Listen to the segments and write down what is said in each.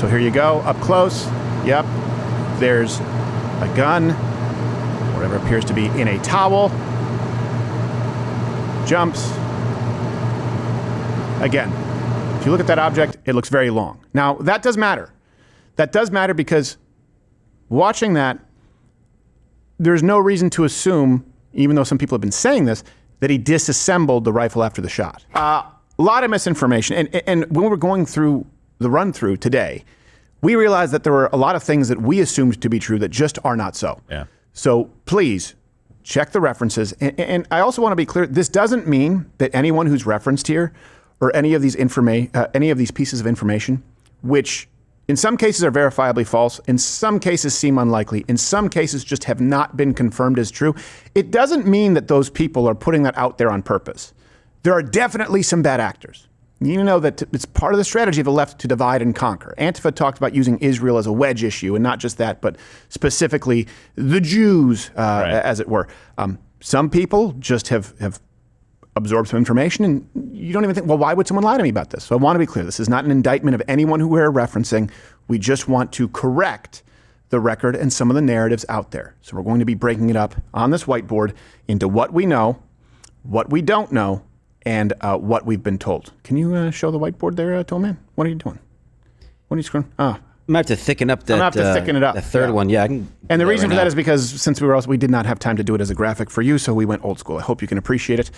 So here you go, up close. Yep, there's a gun, whatever appears to be in a towel. Jumps. Again, if you look at that object, it looks very long. Now, that does matter. That does matter because watching that, there's no reason to assume, even though some people have been saying this, that he disassembled the rifle after the shot. A lot of misinformation. And when we were going through the run-through today, we realized that there were a lot of things that we assumed to be true that just are not so. Yeah. So please check the references. And I also want to be clear, this doesn't mean that anyone who's referenced here or any of these pieces of information, which in some cases are verifiably false, in some cases seem unlikely, in some cases just have not been confirmed as true, it doesn't mean that those people are putting that out there on purpose. There are definitely some bad actors. You know that it's part of the strategy of the left to divide and conquer. Antifa talked about using Israel as a wedge issue, and not just that, but specifically the Jews, as it were. Some people just have absorbed some information, and you don't even think, well, why would someone lie to me about this? So I want to be clear. This is not an indictment of anyone who we're referencing. We just want to correct the record and some of the narratives out there. So we're going to be breaking it up on this whiteboard into what we know, what we don't know, and what we've been told. Can you show the whiteboard there, Tollman? What are you doing? What are you screwing? I'm gonna have to thicken up that. I'm gonna have to thicken it up. The third one, yeah. I can and the reason for that is because since we did not have time to do it as a graphic for you, so we went old school. I hope you can appreciate it.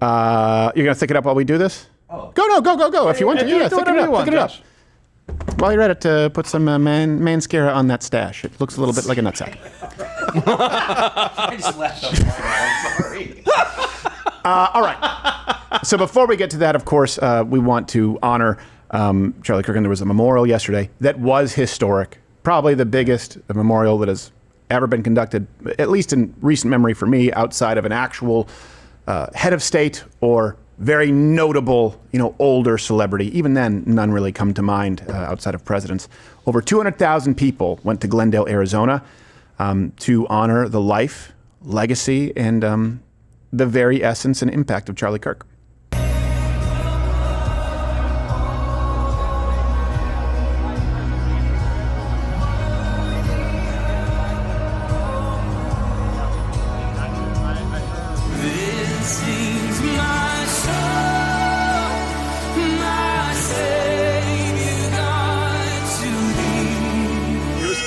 You're gonna thicken it up while we do this? Oh. Go. If you want to, yeah, thicken it up. While you're at it, put some mascara on that stash. It looks a little bit like a nutsack. I just laughed out loud. I'm sorry. All right. So before we get to that, of course, we want to honor Charlie Kirk. And there was a memorial yesterday that was historic. Probably the biggest memorial that has ever been conducted, at least in recent memory for me, outside of an actual head of state or very notable, older celebrity. Even then, none really come to mind outside of presidents. Over 200,000 people went to Glendale, Arizona to honor the life, legacy, and the very essence and impact of Charlie Kirk.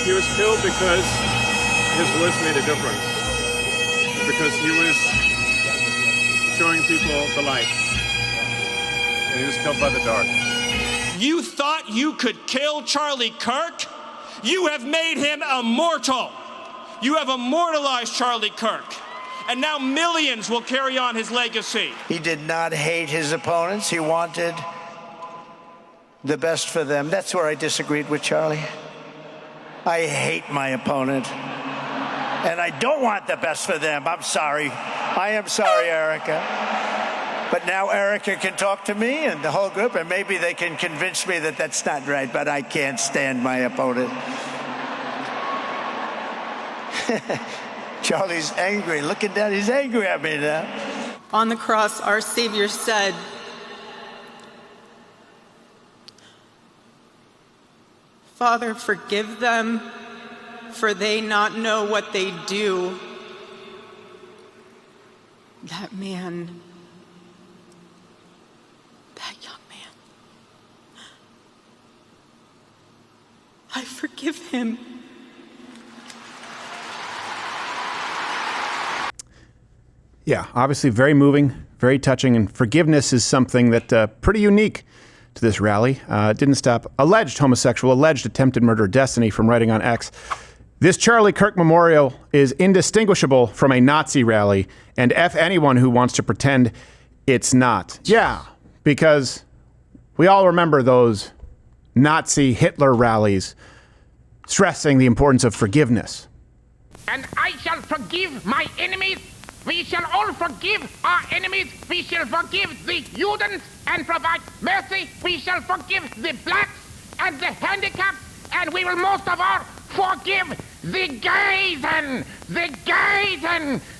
He was killed because his voice made a difference. Because he was showing people the light. And he was killed by the dark. You thought you could kill Charlie Kirk? You have made him immortal. You have immortalized Charlie Kirk. And now millions will carry on his legacy. He did not hate his opponents. He wanted the best for them. That's where I disagreed with Charlie. I hate my opponent. And I don't want the best for them. I'm sorry. I am sorry, Erica. But now Erica can talk to me and the whole group, and maybe they can convince me that that's not right, but I can't stand my opponent. Charlie's angry. Looking down, he's angry at me now. On the cross, our Savior said, "Father, forgive them, for they not know what they do." That man, that young man, I forgive him. Yeah, obviously very moving, very touching, and forgiveness is something that pretty unique to this rally. It didn't stop alleged homosexual, alleged attempted murder Destiny from writing on X. This Charlie Kirk memorial is indistinguishable from a Nazi rally, and F anyone who wants to pretend it's not. Yeah, because we all remember those Nazi Hitler rallies stressing the importance of forgiveness. And I shall forgive my enemies. We shall all forgive our enemies. We shall forgive the Judens and provide mercy. We shall forgive the blacks and the handicapped. And we will most of all forgive the gays and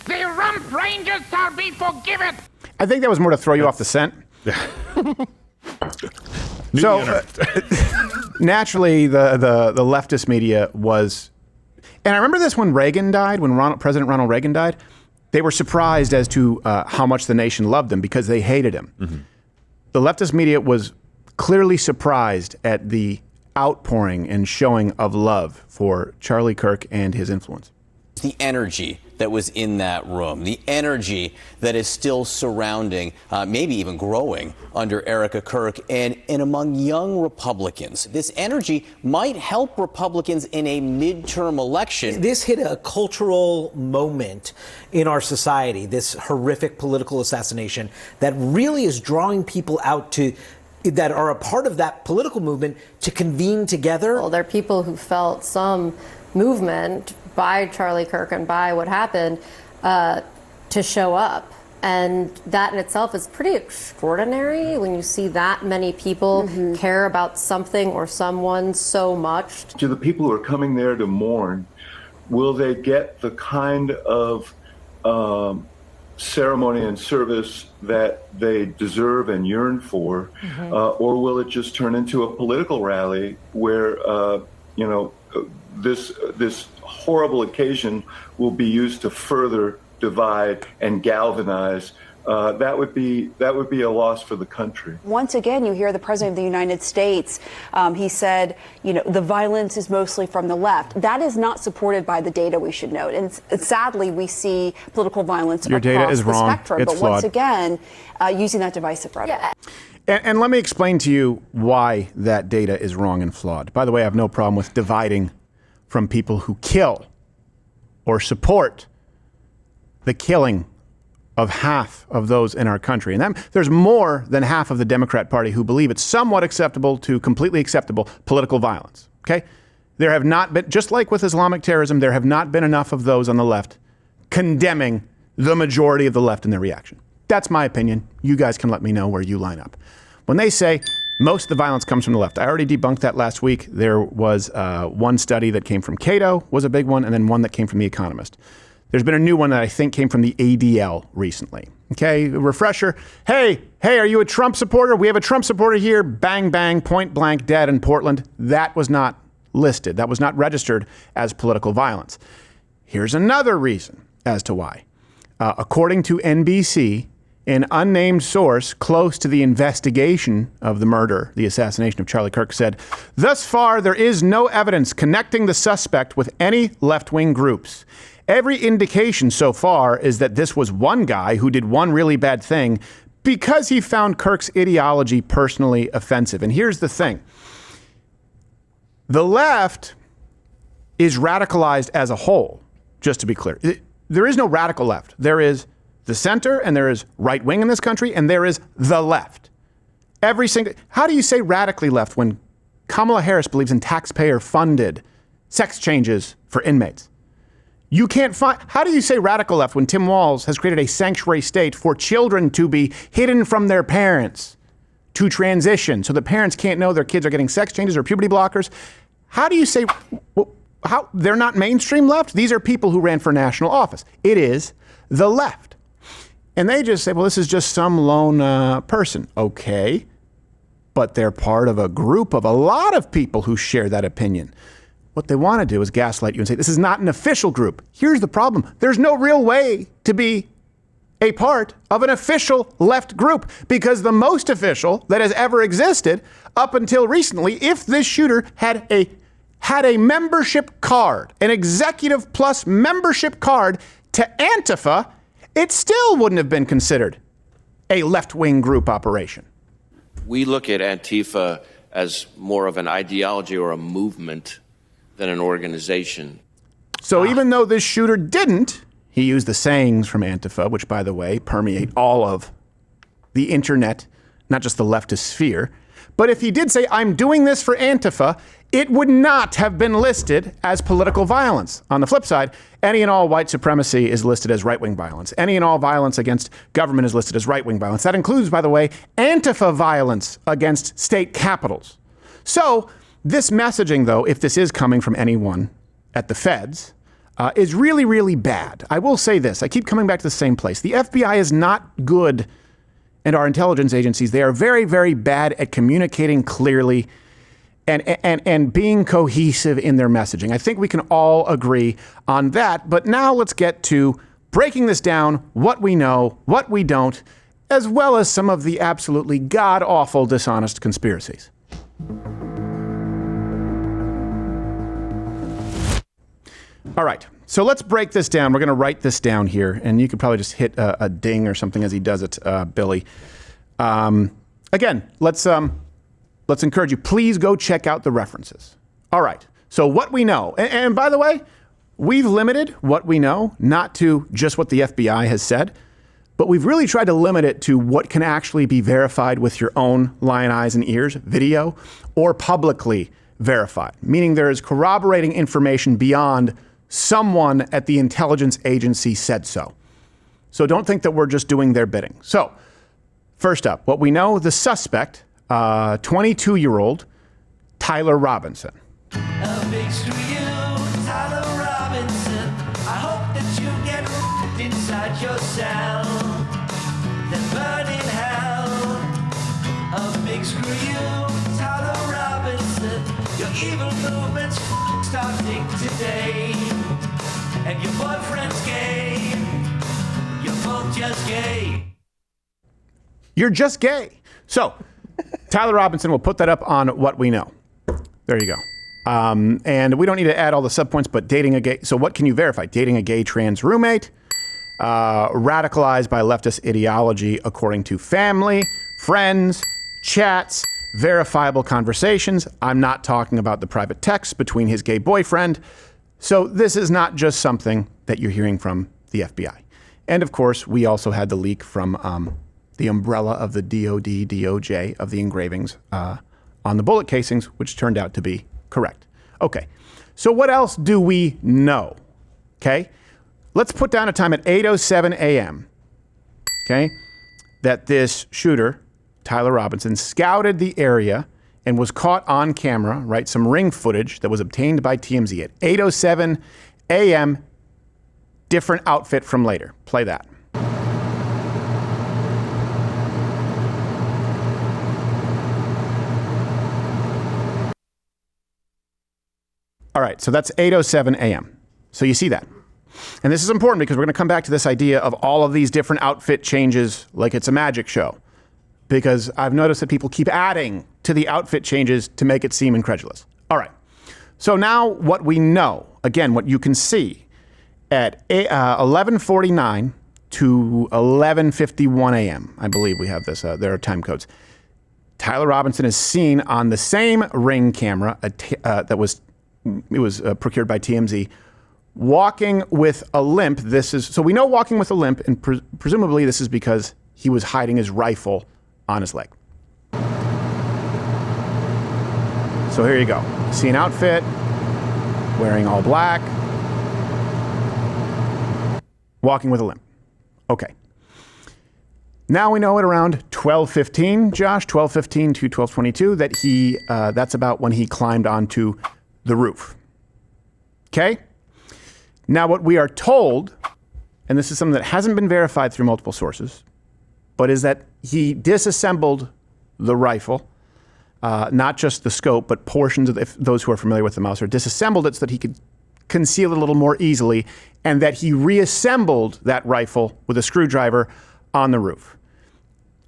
the rump rangers shall be forgiven. I think that was more to throw you off the scent. So, naturally, the leftist media was, and I remember this when Reagan died, when President Ronald Reagan died, they were surprised as to how much the nation loved him because they hated him. Mm-hmm. The leftist media was clearly surprised at the outpouring and showing of love for Charlie Kirk and his influence. The energy that was in that room, the energy that is still surrounding, maybe even growing under Erica Kirk and among young Republicans. This energy might help Republicans in a midterm election. This hit a cultural moment in our society, this horrific political assassination that really is drawing people out that are a part of that political movement to convene together. Well, there are people who felt some movement by Charlie Kirk and by what happened to show up. And that in itself is pretty extraordinary when you see that many people care about something or someone so much. To the people who are coming there to mourn, will they get the kind of ceremony and service that they deserve and yearn for, or will it just turn into a political rally where, this horrible occasion will be used to further divide and galvanize? That would be a loss for the country. Once again, you hear the President of the United States. He said, the violence is mostly from the left. That is not supported by the data, we should note. And sadly, we see political violence Your across data is the wrong. spectrum. It's but flawed. once again, using that divisive rhetoric. Yeah. And let me explain to you why that data is wrong and flawed. By the way, I have no problem with dividing from people who kill or support the killing of half of those in our country. And there's more than half of the Democrat Party who believe it's somewhat acceptable to completely acceptable political violence. Okay? There have not been, just like with Islamic terrorism, there have not been enough of those on the left condemning the majority of the left in their reaction. That's my opinion. You guys can let me know where you line up. When they say most of the violence comes from the left, I already debunked that last week. There was one study that came from Cato, was a big one, and then one that came from The Economist. There's been a new one that I think came from the ADL recently. Okay, refresher. Hey, are you a Trump supporter? We have a Trump supporter here. Bang, bang, point blank, dead in Portland. That was not listed. That was not registered as political violence. Here's another reason as to why. According to NBC, an unnamed source close to the investigation of the murder, the assassination of Charlie Kirk, said, "Thus far, there is no evidence connecting the suspect with any left-wing groups. Every indication so far is that this was one guy who did one really bad thing because he found Kirk's ideology personally offensive." And here's the thing. The left is radicalized as a whole, just to be clear. There is no radical left. There is the center, and there is right wing in this country, and there is the left. How do you say radically left when Kamala Harris believes in taxpayer-funded sex changes for inmates? You can't find, how do you say radical left when Tim Walz has created a sanctuary state for children to be hidden from their parents to transition so the parents can't know their kids are getting sex changes or puberty blockers? How do you say, how they're not mainstream left? These are people who ran for national office. It is the left. And they just say, well, this is just some lone person. Okay, but they're part of a group of a lot of people who share that opinion. What they want to do is gaslight you and say, this is not an official group. Here's the problem. There's no real way to be a part of an official left group, because the most official that has ever existed up until recently, if this shooter had a membership card, an executive plus membership card to Antifa, it still wouldn't have been considered a left-wing group operation. We look at Antifa as more of an ideology or a movement than an organization. So even though this shooter didn't, he used the sayings from Antifa, which, by the way, permeate all of the internet, not just the leftist sphere. But if he did say, I'm doing this for Antifa, it would not have been listed as political violence. On the flip side, any and all white supremacy is listed as right-wing violence. Any and all violence against government is listed as right-wing violence. That includes, by the way, Antifa violence against state capitals. So this messaging, though, if this is coming from anyone at the feds, is really, really bad. I will say this. I keep coming back to the same place. The FBI is not good, and our intelligence agencies, they are very, very bad at communicating clearly and being cohesive in their messaging. I think we can all agree on that. But now let's get to breaking this down, what we know, what we don't, as well as some of the absolutely god-awful dishonest conspiracies. All right, so let's break this down. We're going to write this down here, and you could probably just hit a ding or something as he does it, Billy. Again, let's encourage you. Please go check out the references. All right, so what we know. And by the way, we've limited what we know, not to just what the FBI has said, but we've really tried to limit it to what can actually be verified with your own lion eyes and ears video or publicly verified, meaning there is corroborating information beyond someone at the intelligence agency said so. So don't think that we're just doing their bidding. So first up, what we know, the suspect, 22-year-old Tyler Robinson. A big screw you, Tyler Robinson. I hope that you get inside your cell, then burn in hell. A big screw you, Tyler Robinson. Your evil movement's starting today, and your boyfriend's gay. You're both just gay. You're just gay. So Tyler Robinson will put that up on what we know. There you go. And we don't need to add all the subpoints, but dating a gay. So what can you verify? Dating a gay trans roommate, radicalized by leftist ideology according to family, friends, chats, verifiable conversations. I'm not talking about the private texts between his gay boyfriend. So this is not just something that you're hearing from the FBI. And of course, we also had the leak from the umbrella of the DOD, DOJ of the engravings on the bullet casings, which turned out to be correct. Okay, so what else do we know? Okay, let's put down a time at 8:07 a.m., okay, that this shooter, Tyler Robinson, scouted the area and was caught on camera, right? Some ring footage that was obtained by TMZ at 8:07 a.m., different outfit from later. Play that. All right, so that's 8:07 a.m. So you see that. And this is important because we're going to come back to this idea of all of these different outfit changes like it's a magic show. Because I've noticed that people keep adding to the outfit changes to make it seem incredulous. All right, so now what we know, again, what you can see at 11:49 to 11:51 a.m., I believe we have this, there are time codes. Tyler Robinson is seen on the same Ring camera that was procured by TMZ, walking with a limp. So we know walking with a limp, and presumably this is because he was hiding his rifle on his leg. So here you go. You see an outfit, wearing all black, walking with a limp. Okay. Now we know at around 12:15, Josh, 12:15 to 12:22, that that's about when he climbed onto the roof. Okay? Now what we are told, and this is something that hasn't been verified through multiple sources, but is that he disassembled the rifle, not just the scope, but portions of those who are familiar with the Mauser, disassembled it so that he could conceal it a little more easily, and that he reassembled that rifle with a screwdriver on the roof.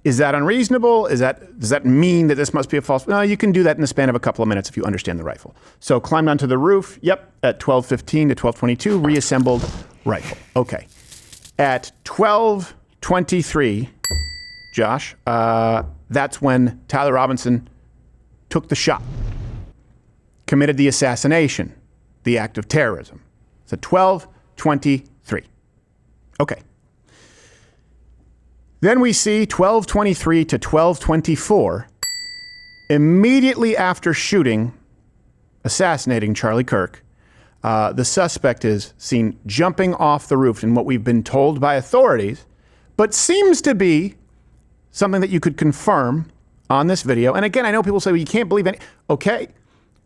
Is that unreasonable? Does that mean that this must be a false? No, you can do that in the span of a couple of minutes if you understand the rifle. So climbed onto the roof, yep, at 12:15 to 12:22, reassembled rifle. Okay. At 12:23, Josh, that's when Tyler Robinson took the shot, committed the assassination, the act of terrorism. So 12:23. Okay. Then we see 12:23 to 12:24, immediately after assassinating Charlie Kirk, the suspect is seen jumping off the roof in what we've been told by authorities, but seems to be something that you could confirm on this video. And again, I know people say, well, you can't believe any. Okay,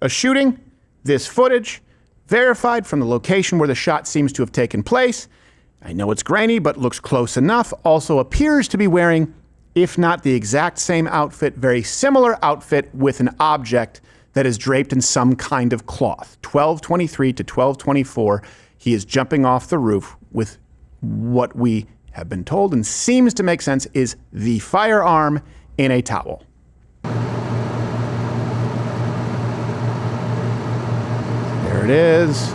a shooting, this footage, verified from the location where the shot seems to have taken place. I know it's grainy, but looks close enough. Also appears to be wearing, if not the exact same outfit, very similar outfit with an object that is draped in some kind of cloth. 12:23 to 12:24, he is jumping off the roof with what we have been told and seems to make sense is the firearm in a towel. There it is.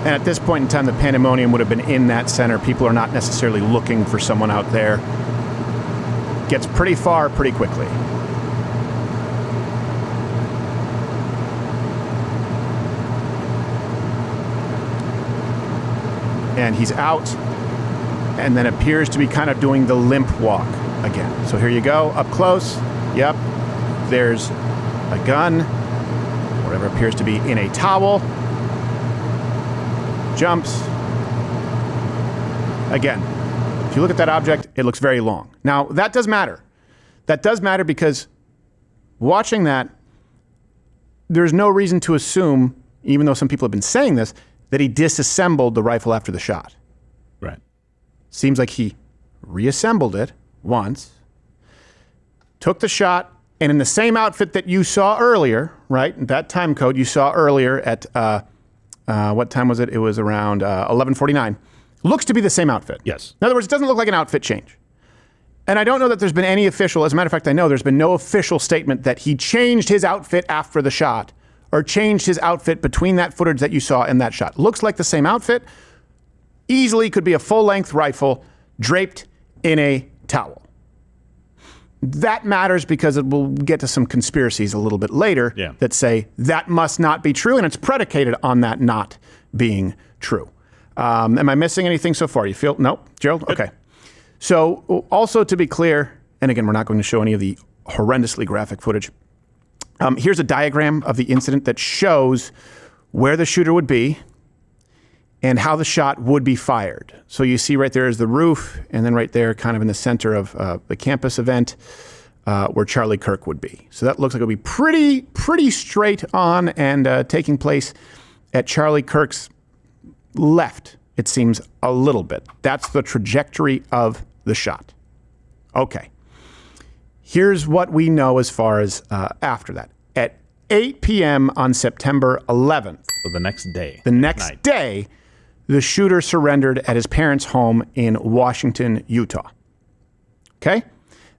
And at this point in time, the pandemonium would have been in that center. People are not necessarily looking for someone out there. Gets pretty far pretty quickly. And he's out, and then appears to be kind of doing the limp walk again. So here you go, up close. Yep, there's a gun, whatever appears to be in a towel. Jumps. Again, if you look at that object, it looks very long. Now, that does matter. That does matter because watching that, there's no reason to assume, even though some people have been saying this, that he disassembled the rifle after the shot. Right. Seems like he reassembled it once, took the shot, and in the same outfit that you saw earlier, right, that time code you saw earlier at, what time was it? It was around 11:49. Looks to be the same outfit. Yes. In other words, it doesn't look like an outfit change. And I don't know that there's been any official, as a matter of fact, I know there's been no official statement that he changed his outfit after the shot or changed his outfit between that footage that you saw and that shot. Looks like the same outfit. Easily could be a full-length rifle draped in a towel. That matters because it will get to some conspiracies a little bit later that say that must not be true, and it's predicated on that not being true. Am I missing anything so far? You feel? Nope. Gerald? Okay. So also to be clear, and again, we're not going to show any of the horrendously graphic footage. Here's a diagram of the incident that shows where the shooter would be and how the shot would be fired. So you see right there is the roof, and then right there, kind of in the center of the campus event, where Charlie Kirk would be. So that looks like it'll be pretty straight on and taking place at Charlie Kirk's left, it seems a little bit. That's the trajectory of the shot. Okay. Here's what we know as far as after that. At 8 p.m. on September 11th. So the next day. The next day, the shooter surrendered at his parents' home in Washington, Utah. Okay?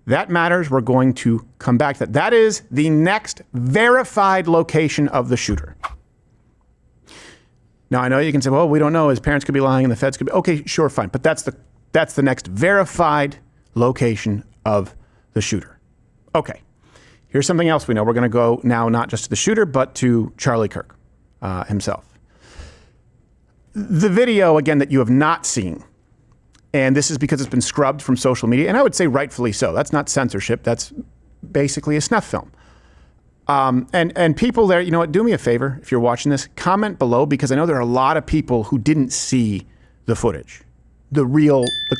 That matters. We're going to come back to that. That is the next verified location of the shooter. Now, I know you can say, well, we don't know. His parents could be lying and the feds could be. Okay, sure, fine. But that's the next verified location of the shooter. Okay. Here's something else we know. We're going to go now not just to the shooter, but to Charlie Kirk himself. The video, again, that you have not seen, and this is because it's been scrubbed from social media, and I would say rightfully so. That's not censorship. That's basically a snuff film. And people there, you know what, do me a favor, if you're watching this, comment below, because I know there are a lot of people who didn't see the footage, the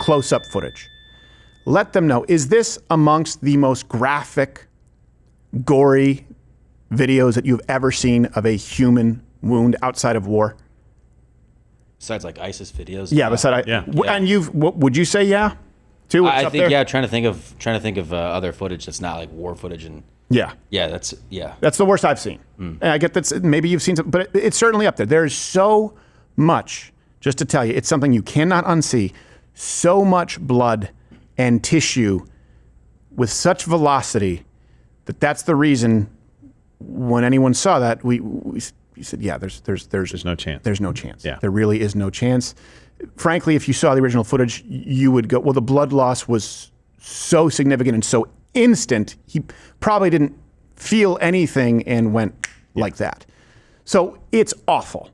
close-up footage. Let them know, is this amongst the most graphic, gory videos that you've ever seen of a human wound outside of war? Besides like ISIS videos. Yeah, and would you say yeah? Too? I think there? Trying to think of other footage that's not like war footage and. Yeah. That's the worst I've seen. And I get that maybe you've seen some, but it's certainly up there. There's so much, just to tell you, it's something you cannot unsee. So much blood and tissue with such velocity that's the reason when anyone saw that, we said, yeah, there's no chance. There's no chance. Yeah. There really is no chance. Frankly, if you saw the original footage, you would go, well, the blood loss was so significant and so instant, he probably didn't feel anything and went like that. So it's awful.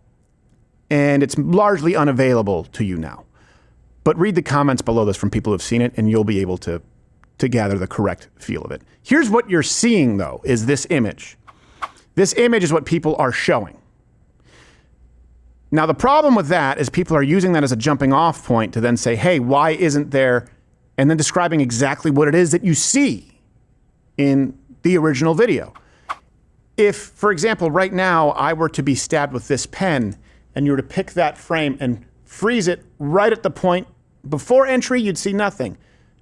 And it's largely unavailable to you now. But read the comments below this from people who have seen it, and you'll be able to gather the correct feel of it. Here's what you're seeing, though, is this image. This image is what people are showing. Now, the problem with that is people are using that as a jumping off point to then say, hey, why isn't there, and then describing exactly what it is that you see. in the original video. If, for example, right now I were to be stabbed with this pen and you were to pick that frame and freeze it right at the point before entry, you'd see nothing.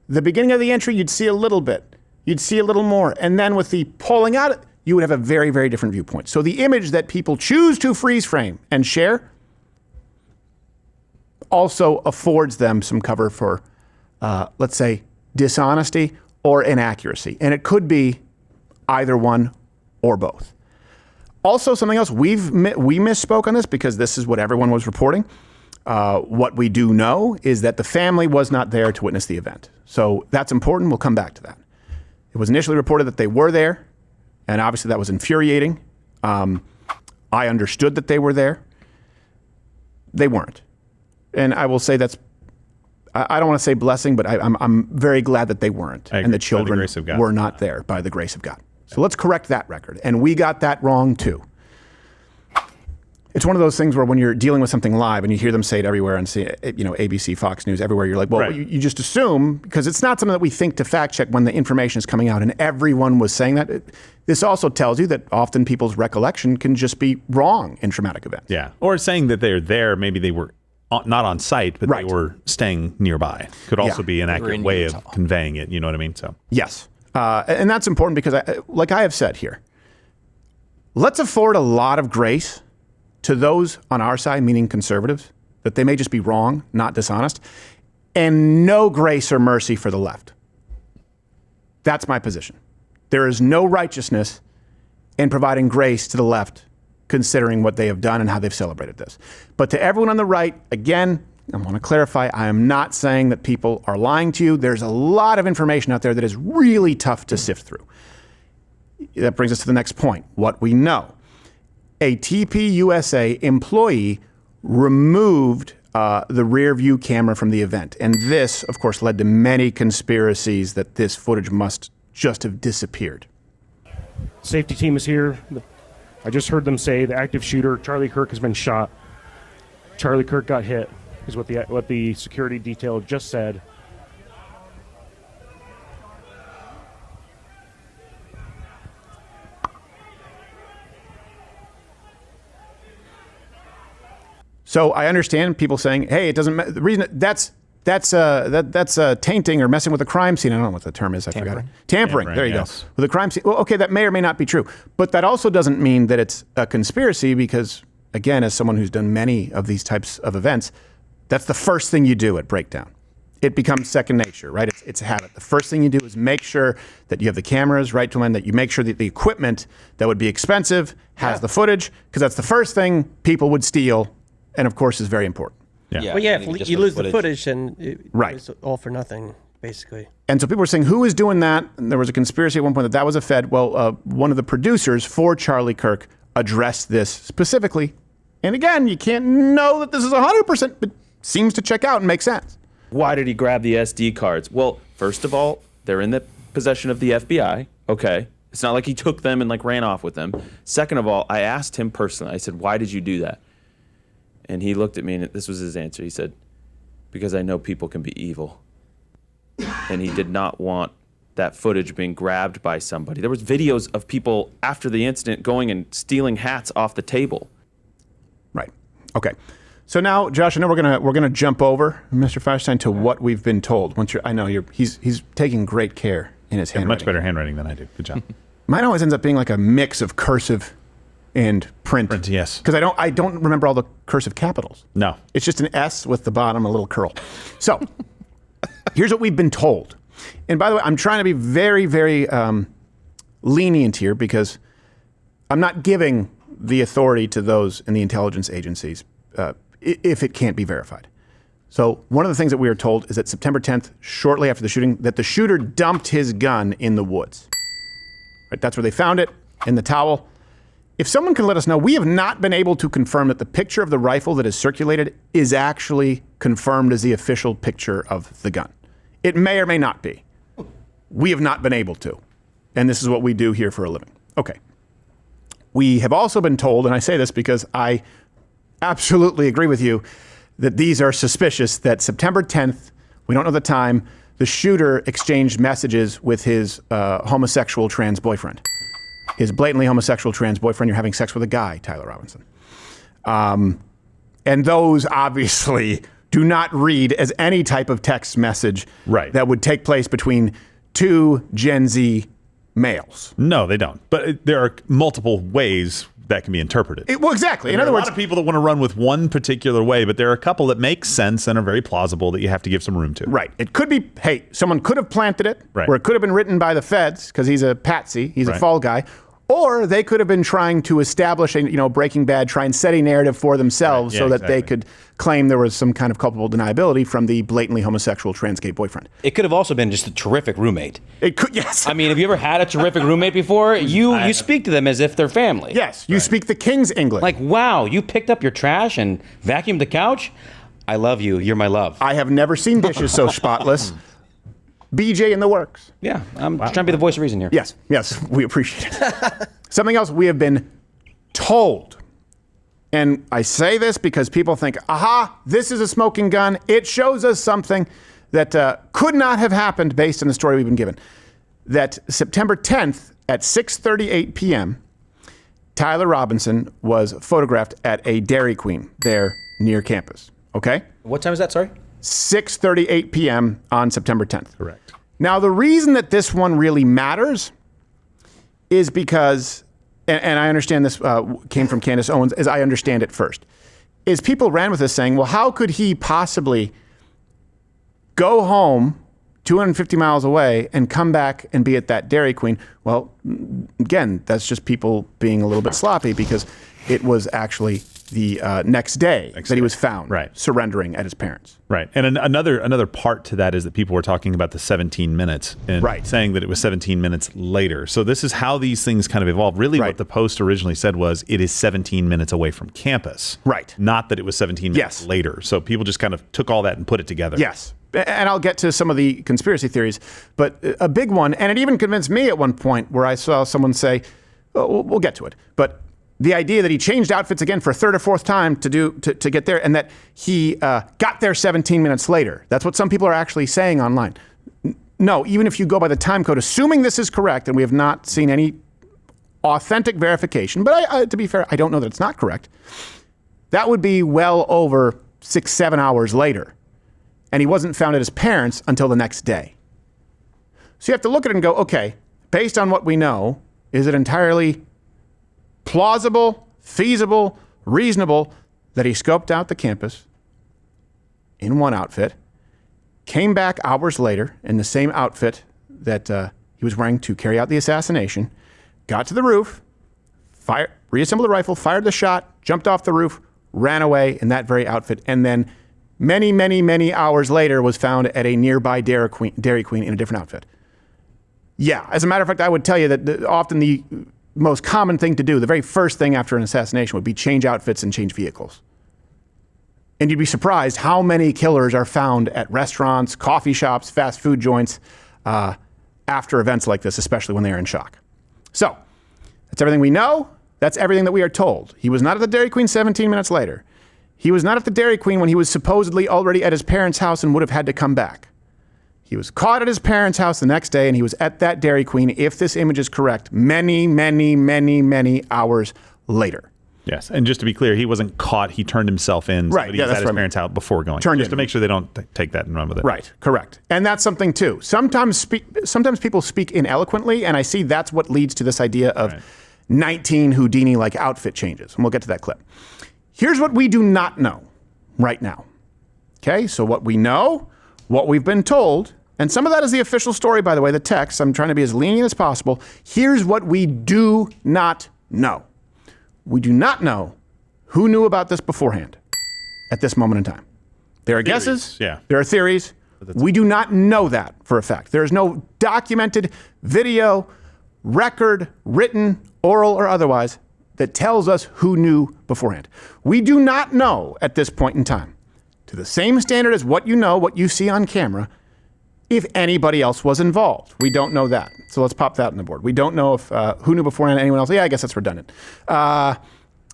The beginning of the entry, you'd see a little bit. You'd see a little more. And then with the pulling out, you would have a very, very different viewpoint. So the image that people choose to freeze frame and share also affords them some cover for, let's say, dishonesty or inaccuracy. And it could be either one or both. Also, something else, we misspoke on this because this is what everyone was reporting. What we do know is that the family was not there to witness the event. So that's important. We'll come back to that. It was initially reported that they were there, and obviously that was infuriating. I understood that they were there. They weren't. And I will say that's, I don't want to say blessing, but I'm very glad that they weren't. And the children were not there by the grace of God. So let's correct that record. And we got that wrong too. It's one of those things where when you're dealing with something live and you hear them say it everywhere and see, ABC, Fox News, everywhere, you're like, well, you just assume, because it's not something that we think to fact check when the information is coming out and everyone was saying that. This also tells you that often people's recollection can just be wrong in traumatic events. Yeah. Or saying that they're there, maybe they were not on site, but they were staying nearby. Could also be an accurate way of conveying it. You know what I mean? So yes. And that's important because, like I have said here, let's afford a lot of grace to those on our side, meaning conservatives, that they may just be wrong, not dishonest, and no grace or mercy for the left. That's my position. There is no righteousness in providing grace to the left, considering what they have done and how they've celebrated this. But to everyone on the right, again, I want to clarify, I am not saying that people are lying to you. There's a lot of information out there that is really tough to sift through. That brings us to the next point, what we know. A TPUSA employee removed the rear view camera from the event. And this, of course, led to many conspiracies that this footage must just have disappeared. Safety team is here. I just heard them say the active shooter, Charlie Kirk, has been shot. Charlie Kirk got hit, is what the security detail just said. So I understand people saying, "Hey, it doesn't matter." The reason that's tainting or messing with a crime scene. I don't know what the term is. I forgot it. Tampering. There you go. With a crime scene. Well, okay, that may or may not be true, but that also doesn't mean that it's a conspiracy because, again, as someone who's done many of these types of events, that's the first thing you do at breakdown. It becomes second nature, right? It's a habit. The first thing you do is make sure that you have the cameras right to when, that you make sure that the equipment that would be expensive has the footage, because that's the first thing people would steal. And of course, is very important. Well, if you lose the footage, then it's all for nothing, basically. And so people were saying, who is doing that? And there was a conspiracy at one point that was a Fed. Well, one of the producers for Charlie Kirk addressed this specifically. And again, you can't know that this is 100%, but seems to check out and make sense. Why did he grab the SD cards? Well, first of all, they're in the possession of the FBI. Okay. It's not like he took them and ran off with them. Second of all, I asked him personally. I said, why did you do that? And he looked at me, and this was his answer. He said, because I know people can be evil. And he did not want that footage being grabbed by somebody. There was videos of people after the incident going and stealing hats off the table. Right. Okay. So now, Josh, I know we're gonna jump over, Mr. Feinstein, to what we've been told. He's taking great care in his handwriting. Much better handwriting than I do. Good job. Mine always ends up being like a mix of cursive and print. Yes. Because I don't remember all the cursive capitals. No. It's just an S with the bottom a little curl. So here's what we've been told. And by the way, I'm trying to be very, very lenient here because I'm not giving the authority to those in the intelligence agencies if it can't be verified. So one of the things that we were told is that September 10th, shortly after the shooting, that the shooter dumped his gun in the woods. Right, that's where they found it, in the towel. If someone can let us know, we have not been able to confirm that the picture of the rifle that is circulated is actually confirmed as the official picture of the gun. It may or may not be. We have not been able to. And this is what we do here for a living. Okay. We have also been told, and I say this because I absolutely agree with you, that these are suspicious, that September 10th, we don't know the time, the shooter exchanged messages with his homosexual trans boyfriend. His blatantly homosexual trans boyfriend, you're having sex with a guy, Tyler Robinson. And those obviously do not read as any type of text message that would take place between two Gen Z males. No, they don't. But there are multiple ways that can be interpreted. Well, exactly. In other words, a lot of people that want to run with one particular way, but there are a couple that make sense and are very plausible that you have to give some room to. Right. It could be, hey, someone could have planted it, Right. or it could have been written by the feds because he's a patsy, he's a Right. fall guy, or they could have been trying to establish a, Breaking Bad, try and set a narrative for themselves Right. so Yeah, that they could claim there was some kind of culpable deniability from the blatantly homosexual trans gay boyfriend. It could have also been just a terrific roommate. It could, yes. I mean, have you ever had a terrific roommate before? You speak to them as if they're family. Yes, you speak the king's English. Like, wow, you picked up your trash and vacuumed the couch? I love you. You're my love. I have never seen dishes so spotless. BJ in the works. Yeah, I'm trying to be the voice of reason here. Yes, we appreciate it. Something else we have been told, and I say this because people think, aha, this is a smoking gun. It shows us something that could not have happened based on the story we've been given. That September 10th at 6:38 p.m., Tyler Robinson was photographed at a Dairy Queen there near campus. Okay? What time is that, sorry? 6:38 p.m. on September 10th. Correct. Now, the reason that this one really matters is because, and I understand this came from Candace Owens, as I understand it first, is people ran with this saying, well, how could he possibly go home 250 miles away and come back and be at that Dairy Queen? Well, again, that's just people being a little bit sloppy because it was actually the next day that he was found surrendering at his parents'. Right. And another part to that is that people were talking about the 17 minutes and saying that it was 17 minutes later. So this is how these things kind of evolved. Really what the Post originally said was it is 17 minutes away from campus. Right. Not that it was 17 minutes later. So people just kind of took all that and put it together. Yes. And I'll get to some of the conspiracy theories, but a big one, and it even convinced me at one point where I saw someone say, oh, we'll get to it, but the idea that he changed outfits again for a third or fourth time to get there, and that he got there 17 minutes later. That's what some people are actually saying online. No, even if you go by the time code, assuming this is correct, and we have not seen any authentic verification, but to be fair, I don't know that it's not correct, that would be well over 6-7 hours later. And he wasn't found at his parents' until the next day. So you have to look at it and go, okay, based on what we know, is it entirely plausible, feasible, reasonable that he scoped out the campus in one outfit, came back hours later in the same outfit that he was wearing to carry out the assassination, got to the roof, reassembled the rifle, fired the shot, jumped off the roof, ran away in that very outfit, and then many, many, many hours later was found at a nearby Dairy Queen in a different outfit. Yeah, as a matter of fact, I would tell you that often the most common thing to do, the very first thing after an assassination, would be change outfits and change vehicles. And you'd be surprised how many killers are found at restaurants, coffee shops, fast food joints after events like this, especially when they are in shock. So that's everything we know. That's everything that we are told. He was not at the Dairy Queen 17 minutes later. He was not at the Dairy Queen when he was supposedly already at his parents' house and would have had to come back. He was caught at his parents' house the next day, and he was at that Dairy Queen, if this image is correct, many, many, many, many hours later. Yes, and just to be clear, he wasn't caught. He turned himself in. Right, He was at his parents' house before going. Just to make sure they don't take that and run with it. Right, correct. And that's something, too. Sometimes people speak ineloquently, and I see that's what leads to this idea of 19 Houdini-like outfit changes. And we'll get to that clip. Here's what we do not know right now. Okay, so what we know, what we've been told, and some of that is the official story, by the way, the text. I'm trying to be as lenient as possible. Here's what we do not know. We do not know who knew about this beforehand at this moment in time. There are guesses. Yeah. There are theories. We do not know that for a fact. There is no documented video, record, written, oral, or otherwise that tells us who knew beforehand. We do not know at this point in time, to the same standard as what you know, what you see on camera, if anybody else was involved. We don't know that. So let's pop that on the board. We don't know if who knew beforehand, anyone else. Yeah, I guess that's redundant.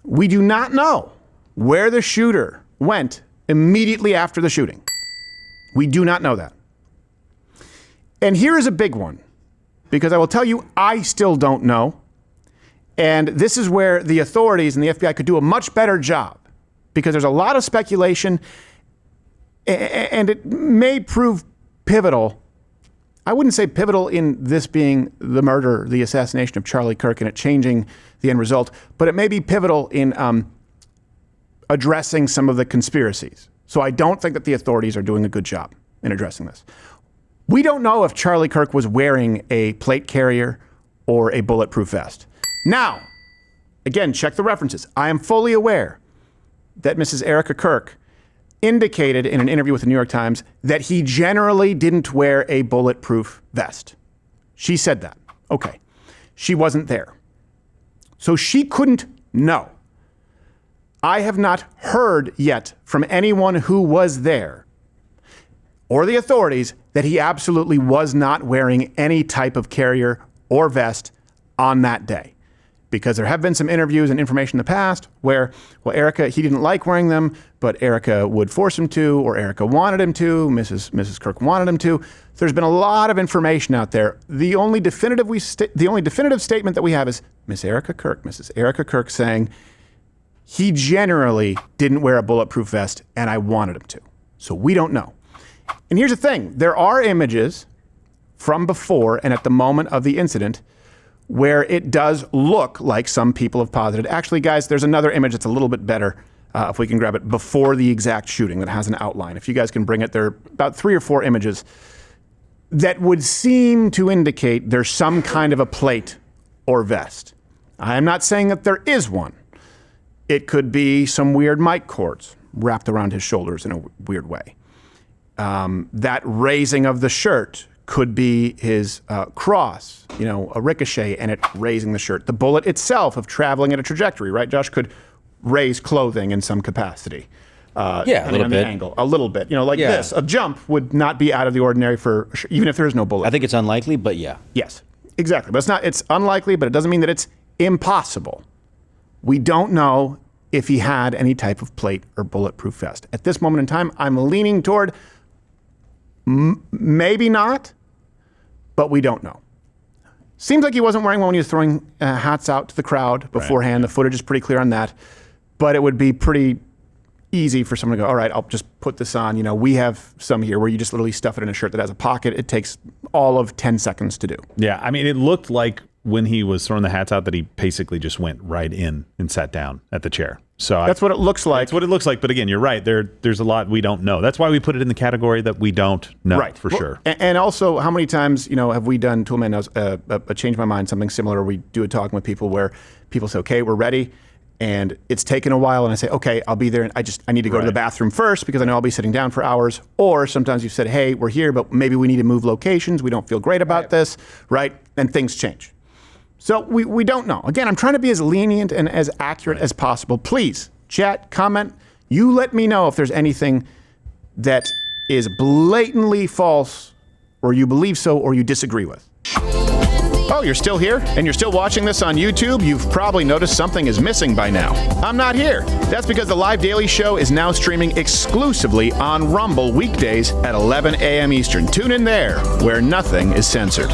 We do not know where the shooter went immediately after the shooting. We do not know that. And here is a big one, because I will tell you, I still don't know. And this is where the authorities and the FBI could do a much better job, because there's a lot of speculation, and it may prove pivotal. I wouldn't say pivotal in this being the murder, the assassination of Charlie Kirk, and it changing the end result, but it may be pivotal in addressing some of the conspiracies. So I don't think that the authorities are doing a good job in addressing this. We don't know if Charlie Kirk was wearing a plate carrier or a bulletproof vest. Now, again, check the references. I am fully aware that Mrs. Erica Kirk indicated in an interview with the New York Times that he generally didn't wear a bulletproof vest. She said that. Okay. She wasn't there. So she couldn't know. I have not heard yet from anyone who was there or the authorities that he absolutely was not wearing any type of carrier or vest on that day. Because there have been some interviews and information in the past where, well, Erica, he didn't like wearing them, but Erica would force him to, or Erica wanted him to, Mrs. Kirk wanted him to. There's been a lot of information out there. The only definitive statement that we have is Mrs. Erica Kirk saying he generally didn't wear a bulletproof vest and I wanted him to. So we don't know. And here's the thing. There are images from before and at the moment of the incident where it does look like some people have posited. Actually, guys, there's another image that's a little bit better, if we can grab it, before the exact shooting that has an outline. If you guys can bring it, there are about 3 or 4 images that would seem to indicate there's some kind of a plate or vest. I am not saying that there is one. It could be some weird mic cords wrapped around his shoulders in a weird way. That raising of the shirt could be his cross, a ricochet and it raising the shirt. The bullet itself of traveling at a trajectory, right? Josh could raise clothing in some capacity. A little bit. Angle, a little bit. This. A jump would not be out of the ordinary even if there is no bullet. I think it's unlikely, but yeah. Yes, exactly. But it's unlikely, but it doesn't mean that it's impossible. We don't know if he had any type of plate or bulletproof vest. At this moment in time, I'm leaning toward maybe not, but we don't know. Seems like he wasn't wearing one when he was throwing hats out to the crowd beforehand. Right. The footage is pretty clear on that. But it would be pretty easy for someone to go, all right, I'll just put this on. We have some here where you just literally stuff it in a shirt that has a pocket. It takes all of 10 seconds to do. Yeah, I mean, it looked like when he was throwing the hats out that he basically just went right in and sat down at the chair. So that's what it looks like. That's what it looks like. But again, you're right. There's a lot we don't know. That's why we put it in the category that we don't know for sure. And also, how many times have we done, Toolman knows, a Change My Mind, something similar? We do a talking with people where people say, okay, we're ready. And it's taken a while. And I say, okay, I'll be there. And I need to go to the bathroom first because I know I'll be sitting down for hours. Or sometimes you've said, hey, we're here, but maybe we need to move locations. We don't feel great about this, right? And things change. So we don't know. Again, I'm trying to be as lenient and as accurate as possible. Please, chat, comment. You let me know if there's anything that is blatantly false, or you believe so, or you disagree with. Oh, you're still here? And you're still watching this on YouTube? You've probably noticed something is missing by now. I'm not here. That's because the Live Daily Show is now streaming exclusively on Rumble weekdays at 11 a.m. Eastern. Tune in there, where nothing is censored.